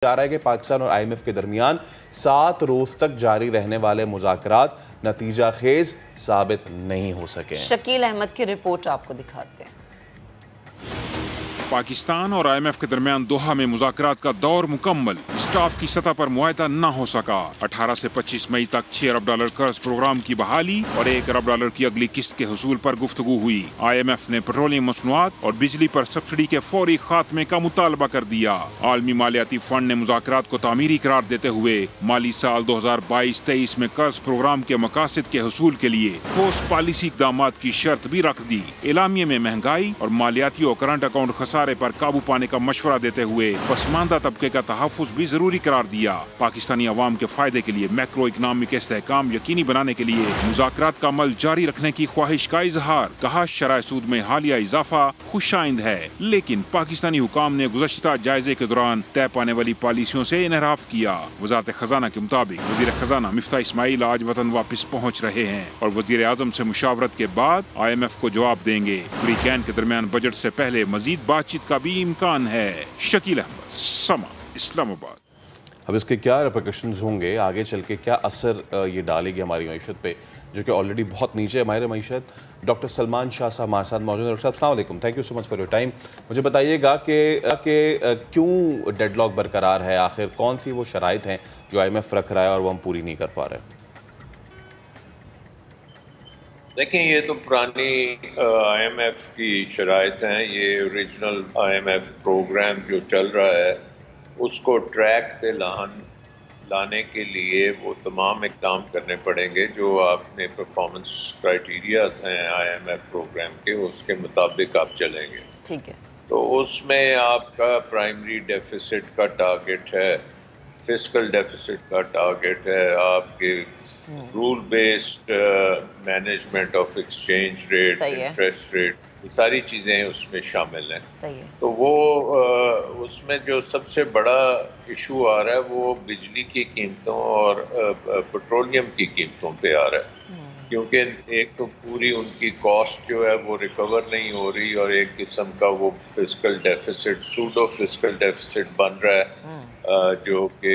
جا رہا ہے کہ پاکستان اور IMF کے درمیان 7 روز تک جاری رہنے والے مذاکرات نتیجہ خیز ثابت نہیں ہو سکے ہیں۔ شکیل احمد کی رپورٹ آپ کو دکھاتے ہیں۔ پاکستان اور IMF کے درمیان دوحہ میں مذاکرات کا دور مکمل، اسٹاف کی سطح پر معاہدہ نہ ہو سکا۔ 18 سے 25 مئی تک $6 ارب قرض پروگرام کی بحالی اور $1 ارب کی اگلی قسط کے حصول پر گفتگو ہوئی۔ IMF نے پیٹرولیم مصنوعات اور بجلی پر سبسڈی کے فوری خاتمے کا مطالبہ کر دیا۔ عالمی مالیاتی فنڈ نے مذاکرات کو تعمیری قرار دیتے ہوئے مالی سال 2022-23 میں قرض پروگرام کے مقاصد کے حصول کے لیے ٹھوس پالیسی اقدامات کی شرط بھی رکھ دی۔ اعلامیے میں مہنگائی اور مالیاتی اور کرنٹ اکاؤنٹ خسارے پر قابو پانے کا مشورہ دیتے ہوئے پسماندہ طبقے کا تحفظ بھی ضروری قرار دیا۔ پاکستانی عوام کے فائدے کے لیے میکرو اکنامک استحکام یقینی بنانے کے لیے مذاکرات کا عمل جاری رکھنے کی خواہش کا اظہار۔ کہا شرح سود میں حالیہ اضافہ خوش آئند ہے، لیکن پاکستانی حکام نے گزشتہ جائزے کے دوران طے پانے والی پالیسیوں سے انحراف کیا۔ وزارت خزانہ کے مطابق وزیر خزانہ مفتاح اسماعیل آج وطن واپس پہنچ رہے ہیں اور وزیر اعظم سے مشاورت کے بعد IMF کو جواب دیں گے۔ فریقین کے درمیان بجٹ سے پہلے مزید بات چیت کا بھی امکان ہے۔ شکیل احمد، سما، اسلام آباد۔ اب اس کے کیا ریپرکشنز ہوں گے، آگے چل کے کیا اثر یہ ڈالے گی ہماری معیشت پہ، جو کہ آلریڈی بہت نیچے ہے ہماری معیشت۔ ڈاکٹر سلمان شاہ صاحب ہمارے ساتھ موجود ہیں۔ ڈاکٹر صاحب السلام علیکم، thank you so much for your time. مجھے بتائیے گا کہ کیوں ڈیڈ لاک برقرار ہے، آخر کون سی وہ شرائط ہیں جو IMF رکھ رہا ہے اور وہ ہم پوری نہیں کر پا رہے ہیں؟ دیکھیں، یہ تو پرانی IMF کی شرائط ہیں۔ یہ اوریجنل IMF پروگرام جو چل رہا ہے اس کو ٹریک پہ لانے کے لیے وہ تمام اقدام کرنے پڑیں گے جو آپ نے پرفارمنس کرائیٹیریاز ہیں IMF پروگرام کے، اس کے مطابق آپ چلیں گے۔ ٹھیک ہے، تو اس میں آپ کا پرائمری ڈیفیسٹ کا ٹارگٹ ہے، فسکل ڈیفیسٹ کا ٹارگٹ ہے، آپ کے rule based management of exchange rate, interest rate, یہ ساری چیزیں اس میں شامل ہیں۔ تو وہ اس میں جو سب سے بڑا ایشو آ رہا ہے وہ بجلی کی قیمتوں اور پیٹرولیم کی قیمتوں پہ آ رہا ہے، کیونکہ ایک تو پوری ان کی کاسٹ جو ہے وہ ریکور نہیں ہو رہی، اور ایک قسم کا وہ fiscal deficit, pseudo fiscal deficit بن رہا ہے، جو کہ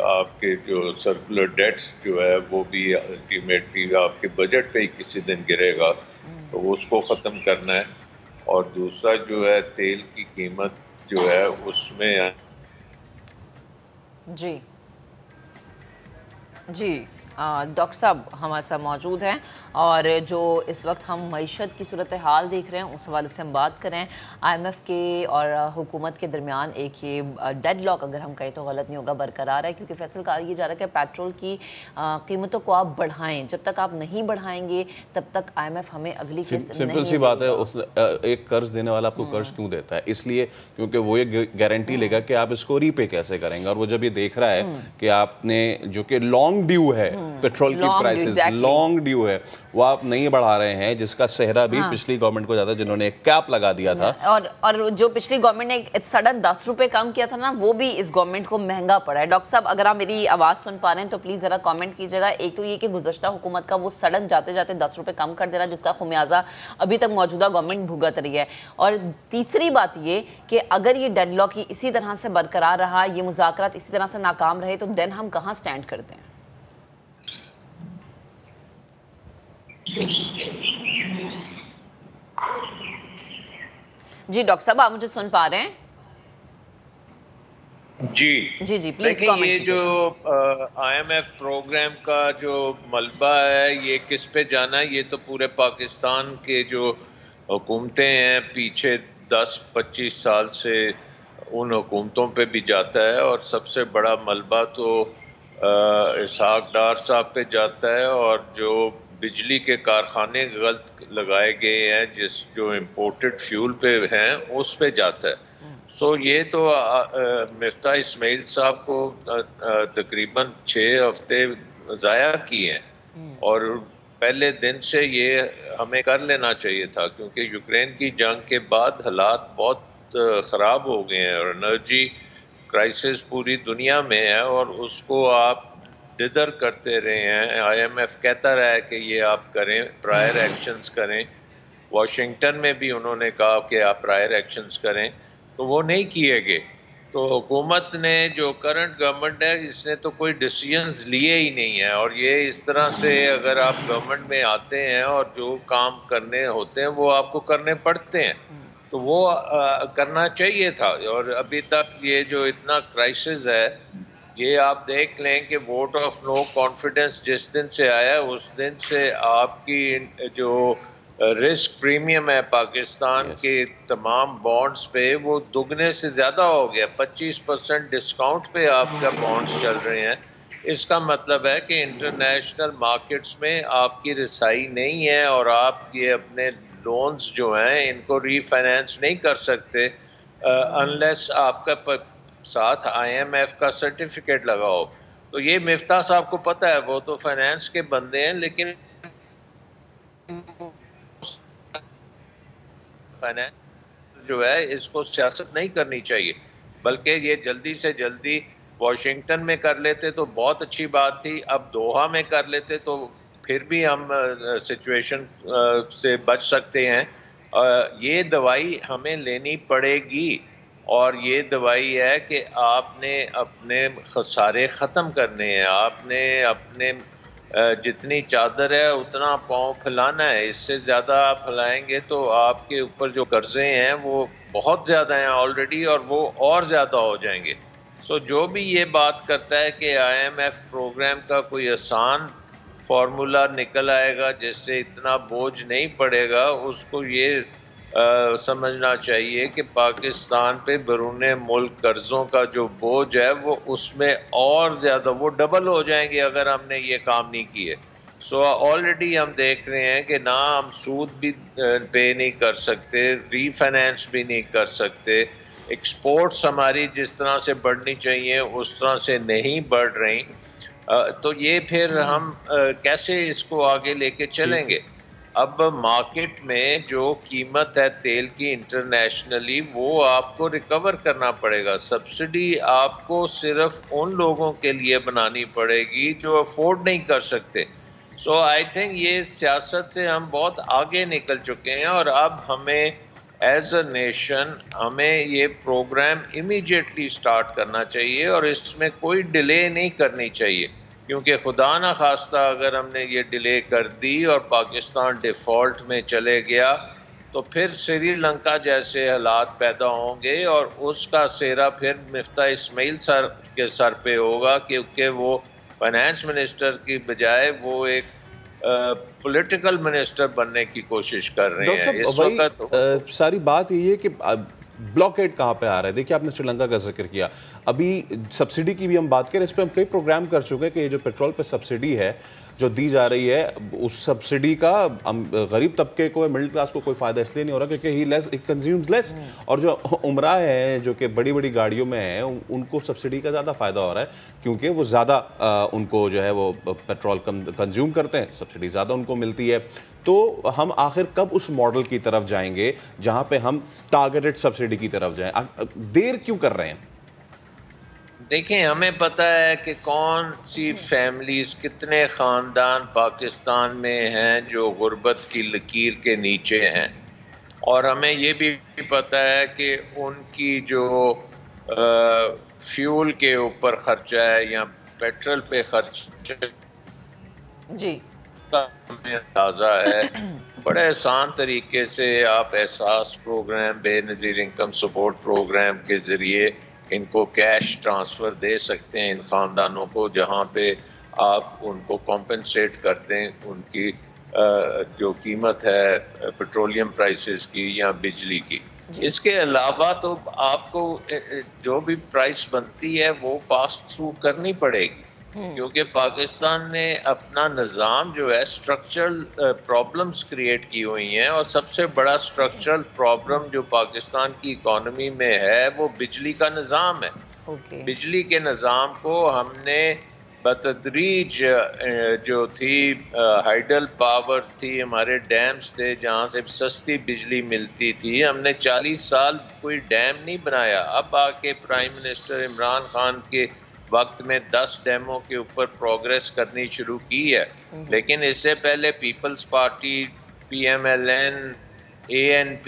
آپ کے جو سرکولر ڈیٹس جو ہے وہ بھی الٹیمیٹلی آپ کے بجٹ پہ ہی کسی دن گرے گا، تو اس کو ختم کرنا ہے۔ اور دوسرا جو ہے تیل کی قیمت جو ہے اس میں جی ڈاکٹر صاحب ہمارے ساتھ موجود ہیں، اور جو اس وقت ہم معیشت کی صورتحال دیکھ رہے ہیں اس حوالے سے ہم بات کریں۔ IMF کے اور حکومت کے درمیان ایک یہ ڈیڈ لاک، اگر ہم کہیں تو غلط نہیں ہوگا، برقرار ہے، کیونکہ فیصل کہا یہ جا رہا ہے کہ پیٹرول کی قیمتوں کو آپ بڑھائیں، جب تک آپ نہیں بڑھائیں گے تب تک IMF ہمیں اگلی قسط نہیں سمپل سی بات ہے، ایک قرض دینے والا آپ کو قرض کیوں دیتا ہے؟ اس لیے کیونکہ وہ یہ گارنٹی لے گا کہ آپ اس کو ری پے کیسے کریں گے، اور وہ جب یہ دیکھ رہا ہے کہ آپ نے جو کہ لانگ ڈیو ہے، پیٹرول کی پرائسز لانگ ڈیو ہے، وہ آپ نہیں بڑھا رہے ہیں، جس کا سہرا بھی پچھلی گورنمنٹ کو جاتا ہے جنہوں نے ایک کیپ لگا دیا تھا، اور جو پچھلی گورنمنٹ نے سڈن 10 روپے کم کیا تھا نا، وہ بھی اس گورنمنٹ کو مہنگا پڑا ہے۔ ڈاکٹر صاحب اگر آپ میری آواز سن پا رہے ہیں تو پلیز ذرا کامنٹ کیجیے گا۔ ایک تو یہ کہ گزشتہ حکومت کا وہ سڈن جاتے جاتے 10 روپے کم کر دینا، جس کا خمیازہ ابھی تک موجودہ گورنمنٹ بھگت رہی ہے، اور تیسری بات یہ کہ اگر یہ ڈیڈ لاک اسی طرح سے برقرار رہا، یہ مذاکرات اسی طرح سے ناکام رہے، تو دین ہم کہاں سٹینڈ کرتے ہیں؟ جی ڈاکٹر صاحب آپ مجھے سن پا رہے ہیں؟ جی پلیز کامنٹ یہ جو IMF پروگرام کا جو ملبہ ہے یہ کس پہ جانا ہے؟ یہ تو پورے پاکستان کے جو حکومتیں ہیں پیچھے 10-25 سال سے ان حکومتوں پہ بھی جاتا ہے، اور سب سے بڑا ملبہ تو اسحاق ڈار صاحب پہ جاتا ہے، اور جو بجلی کے کارخانے غلط لگائے گئے ہیں جو امپورٹڈ فیول پہ ہیں اس پہ جاتا ہے۔ سو یہ تو مفتاح اسماعیل صاحب کو تقریباً 6 ہفتے ضائع کیے ہیں، اور پہلے دن سے یہ ہمیں کر لینا چاہیے تھا، کیونکہ یوکرین کی جنگ کے بعد حالات بہت خراب ہو گئے ہیں، اور انرجی کرائسس پوری دنیا میں ہے، اور اس کو آپ ڈدر کرتے رہے ہیں۔ IMF کہتا رہا ہے کہ یہ آپ کریں، پرائر ایکشنز کریں، واشنگٹن میں بھی انہوں نے کہا کہ آپ پرائر ایکشنز کریں، تو وہ نہیں کیے گئے۔ تو حکومت نے جو کرنٹ گورنمنٹ ہے اس نے تو کوئی ڈیسیژنز لیے ہی نہیں ہیں، اور یہ اس طرح سے اگر آپ گورنمنٹ میں آتے ہیں اور جو کام کرنے ہوتے ہیں وہ آپ کو کرنے پڑتے ہیں، تو وہ کرنا چاہیے تھا. اور ابھی تک یہ جو اتنا کرائسس ہے، یہ آپ دیکھ لیں کہ ووٹ آف نو کانفیڈنس جس دن سے آیا اس دن سے آپ کی جو رسک پریمیم ہے پاکستان کے تمام بانڈز پہ وہ دگنے سے زیادہ ہو گیا. 25% ڈسکاؤنٹ پہ آپ کا بانڈز چل رہے ہیں. اس کا مطلب ہے کہ انٹرنیشنل مارکیٹس میں آپ کی رسائی نہیں ہے، اور آپ یہ اپنے لونز جو ہیں ان کو ری فائنینس نہیں کر سکتے انلیس آپ کا ساتھ IMF کا سرٹیفکیٹ لگا ہو. تو یہ مفتاح صاحب کو پتہ ہے، وہ تو فائنینس کے بندے ہیں، لیکن فائنینس جو ہے اس کو سیاست نہیں کرنی چاہیے، بلکہ یہ جلدی سے جلدی واشنگٹن میں کر لیتے تو بہت اچھی بات تھی. اب دوحہ میں کر لیتے تو پھر بھی ہم سچویشن سے بچ سکتے ہیں. یہ دوائی ہمیں لینی پڑے گی، اور یہ دوائی ہے کہ آپ نے اپنے خسارے ختم کرنے ہیں. آپ نے اپنے جتنی چادر ہے اتنا پاؤں پھیلانا ہے. اس سے زیادہ آپ پھیلائیں گے تو آپ کے اوپر جو قرضے ہیں وہ بہت زیادہ ہیں آلریڈی، اور وہ اور زیادہ ہو جائیں گے. جو بھی یہ بات کرتا ہے کہ IMF پروگرام کا کوئی آسان فارمولا نکل آئے گا جس سے اتنا بوجھ نہیں پڑے گا، اس کو یہ سمجھنا چاہیے کہ پاکستان پہ بیرون ملک قرضوں کا جو بوجھ ہے وہ اس میں اور زیادہ وہ ڈبل ہو جائیں گے اگر ہم نے یہ کام نہیں کیے. آلریڈی ہم دیکھ رہے ہیں کہ نہ ہم سود بھی پے نہیں کر سکتے، ری فائنینس بھی نہیں کر سکتے، ایکسپورٹس ہماری جس طرح سے بڑھنی چاہیے اس طرح سے نہیں بڑھ رہی. تو یہ پھر ہم کیسے اس کو آگے لے کے چلیں گے؟ اب مارکیٹ میں جو قیمت ہے تیل کی انٹرنیشنلی وہ آپ کو ریکور کرنا پڑے گا. سبسڈی آپ کو صرف ان لوگوں کے لیے بنانی پڑے گی جو افورڈ نہیں کر سکتے. آئی تھنک یہ سیاست سے ہم بہت آگے نکل چکے ہیں، اور اب ہمیں ایز اے نیشن ہمیں یہ پروگرام امیڈیٹلی سٹارٹ کرنا چاہیے، اور اس میں کوئی ڈیلے نہیں کرنی چاہیے، کیونکہ خدا نہ خواستہ اگر ہم نے یہ ڈیلے کر دی اور پاکستان ڈیفالٹ میں چلے گیا تو پھر سری لنکا جیسے حالات پیدا ہوں گے، اور اس کا سہرا پھر مفتاح اسماعیل سر کے سر پہ ہوگا، کیونکہ وہ فائنانس منسٹر کی بجائے وہ ایک پولیٹیکل منسٹر بننے کی کوشش کر رہے ہیں اس وقت. ساری بات یہ ہے کہ بلاکیڈ کہاں پہ آ رہا ہے. دیکھیں آپ نے سری لنکا کا ذکر کیا، ابھی سبسڈی کی بھی ہم بات کریں، اس پہ ہم کئی پروگرام کر چکے ہیں کہ یہ جو پیٹرول پہ سبسڈی ہے جو دی جا رہی ہے، اس سبسڈی کا غریب طبقے کو مڈل کلاس کو کوئی فائدہ اس لیے نہیں ہو رہا کیونکہ ہی کنزیومز لیس، اور جو عمرہ ہیں جو کہ بڑی بڑی گاڑیوں میں ہیں ان کو سبسڈی کا زیادہ فائدہ ہو رہا ہے کیونکہ وہ زیادہ ان کو جو ہے وہ پیٹرول کنزیوم کرتے ہیں، سبسڈی زیادہ ان کو ملتی ہے. تو ہم آخر کب اس ماڈل کی طرف جائیں گے جہاں پہ ہم ٹارگیٹڈ سبسڈی کی طرف جائیں؟ دیر کیوں کر رہے ہیں؟ دیکھیں ہمیں پتہ ہے کہ کون سی فیملیز، کتنے خاندان پاکستان میں ہیں جو غربت کی لکیر کے نیچے ہیں، اور ہمیں یہ بھی پتہ ہے کہ ان کی جو فیول کے اوپر خرچہ ہے یا پیٹرول پہ خرچہ جی ہمیں اندازہ ہے. بڑے آسان طریقے سے آپ احساس پروگرام، بے نظیر انکم سپورٹ پروگرام کے ذریعے ان کو کیش ٹرانسفر دے سکتے ہیں ان خاندانوں کو، جہاں پہ آپ ان کو کمپنسیٹ کرتے ہیں ان کی جو قیمت ہے پیٹرولیم پرائسز کی یا بجلی کی. اس کے علاوہ تو آپ کو جو بھی پرائس بنتی ہے وہ پاس تھرو کرنی پڑے گی، کیونکہ پاکستان نے اپنا نظام جو ہے اسٹرکچرل پرابلمز کریٹ کی ہوئی ہیں، اور سب سے بڑا اسٹرکچرل پرابلم جو پاکستان کی اکانومی میں ہے وہ بجلی کا نظام ہے. بجلی کے نظام کو ہم نے بتدریج جو تھی ہائیڈل پاور تھی، ہمارے ڈیمز تھے جہاں سے سستی بجلی ملتی تھی، ہم نے 40 سال کوئی ڈیم نہیں بنایا. اب آ کے پرائم منسٹر عمران خان کے وقت میں 10 ڈیموں کے اوپر پروگریس کرنی شروع کی ہے، لیکن اس سے پہلے پیپلز پارٹی، PMLN ANP,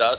10